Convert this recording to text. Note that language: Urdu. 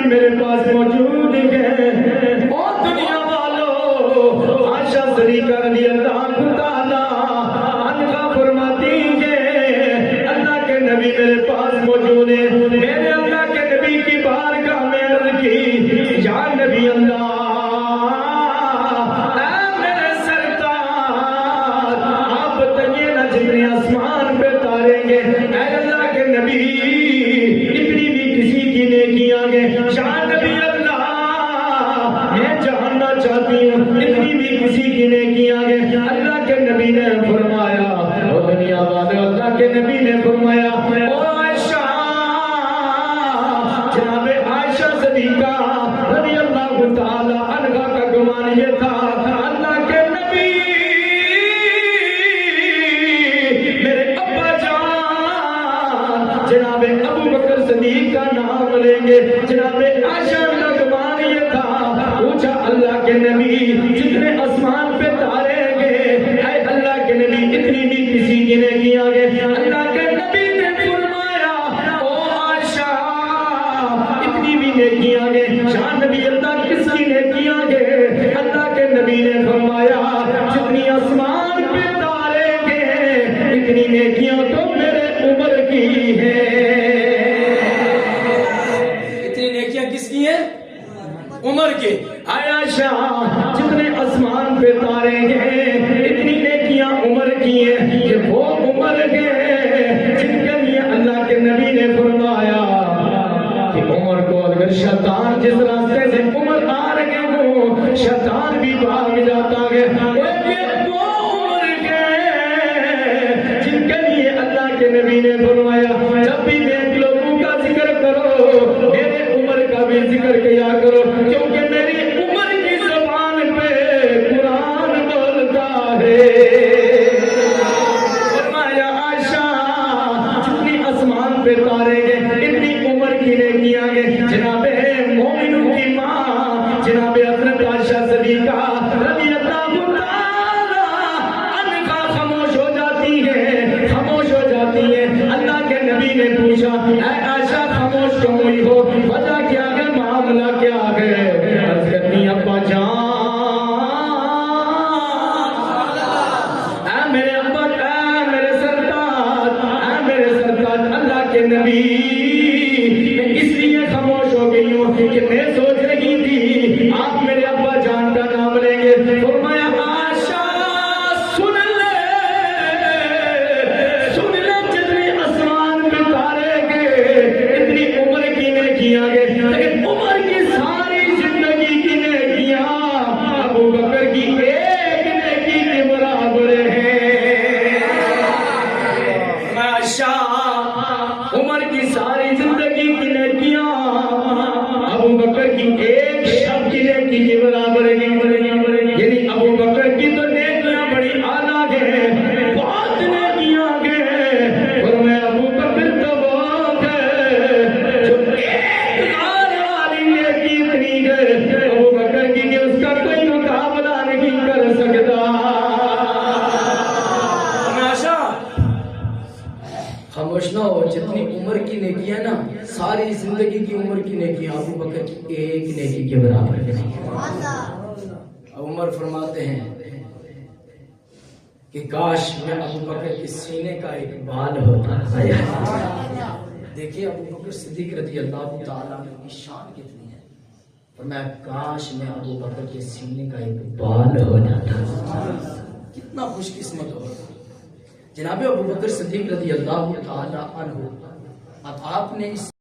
میرے پاس موجود ہے۔ اور دنیا والوں عائشہ صدیقہ رضی اللہ تعالی عنہا فرماتی ہے اللہ کے نبی میرے پاس موجود ہے۔ میرے اللہ کے نبی کی بارگاہ میں عرض کی یا نبی اللہ آسمان پہ تاریں گے، اے اللہ کے نبی اتنی بھی کسی کی نیکیاں گے شان نبی اللہ میں جاننا چاہتی ہوں اتنی بھی کسی کی نیکیاں گے۔ اللہ کے نبی نے فرمایا او دنیا والے، اللہ کے نبی نے فرمایا او عائشہ، جناب عائشہ صدیقہ رضی اللہ تعالی عنہا کا گمان یہ تھا اللہ کے نبی جناب ابو بکر صدیق کا نام لیں گے۔ جناب عائشہ کا گمان یہ تھا، پوچھا اللہ کے نبی جتنے آسمان پہ تارے گے اے اللہ کے نبی اتنی بھی کسی کی نیکیاں گے؟ اللہ کے نبی نے فرمایا او عائشہ اتنی بھی نیکیاں گے شان نبی اللہ کس کی نیکیاں گے؟ اللہ کے نبی نے فرمایا جتنی آسمان پہ تارے گے اتنی نیکیاں تو میرے عمر کی ہے۔ اتنی نیکیاں کس کی ہیں؟ عمر کے۔ اے عائشہ جتنے آسمان پہ تارے ہیں اتنی نیکیاں عمر کی ہیں۔ یہ وہ عمر ہے جن کے لیے اللہ کے نبی نے فرمایا کہ عمر کو اگر شیطان جس راستے سے عمر آ رہے ہوں شیطان بھی بھاگ جاتا ہے۔ یہ وہ عمر ہے جن کے لیے اللہ کے نبی نے فرمایا جب بھی نیک لوگوں کا ذکر کرو میرے عمر کا بھی ذکر کیا کرو کیونکہ میری عمر کی زبان پہ قرآن بولتا ہے۔ فرمایا عائشہ جتنی آسمان پہ تارے گے اتنی عمر کی نیکیاں گے۔ جناب مومنوں کی ماں جناب حضرت عائشہ صدیقہ رضی اللہ تعالی عنہا خاموش ہو جاتی ہے، خاموش ہو جاتی ہے۔ اللہ کے نبی نے پوچھا اے عائشہ خاموش کیوں ہوئی ہو؟ وجہ کیا ہے؟ معاملہ کیا ہے؟ عرض کرتی ابا جان اے میرے ابا، اے میرے سرتاج، اے میرے سرتاج اللہ کے نبی میں اس لیے خاموش ہو گئی ہوں کہ میں سوچ رہی تھی آپ میرے ابا جان کا نام لیں گے۔ فرمایا عائشہ سن لے جتنے آسمان پہ تارے گے اتنی عمر کی نیکیاں گے، لیکن عمر کی ساری زندگی کی نیکیاں ابو بکر کی ایک نیکی کے برابر ہے۔ عائشہ عمر کی ساری زندگی کی نیکیاں ابو بکر کی ایک شب کی نیکی کے برابر ہے۔ یعنی ابو بکر کی تو نیکیاں بڑی اعلیٰ ہیں، بہت نیکیاں ہیں، اور میں ابو بکر تو وہ ہے جو ایک غار والی نیکی اتنی ہے ابو بکر کی کہ اس کا کوئی مقابلہ نہیں کر سکتا۔ خاموش نہ ہو، جتنی عمر کی نیکیاں نا ساری زندگی کی عمر کی نیکیاں ابو بکر کی ایک نیکی کے برابر ہے۔ عمر فرماتے ہیں کہ کاش میں ابو بکر کے سینے کا ایک بال ہوتا۔ دیکھیے ابو بکر صدیق رضی اللہ تعالیٰ عنہ کی شان کتنی ہے، فرمایا کاش میں ابو بکر کے سینے کا ایک بال ہو جاتا۔ کتنا خوش قسمت ہو جناب ابو بکر صدیق رضی اللہ تعالیٰ عنہ۔ اب آپ نے اس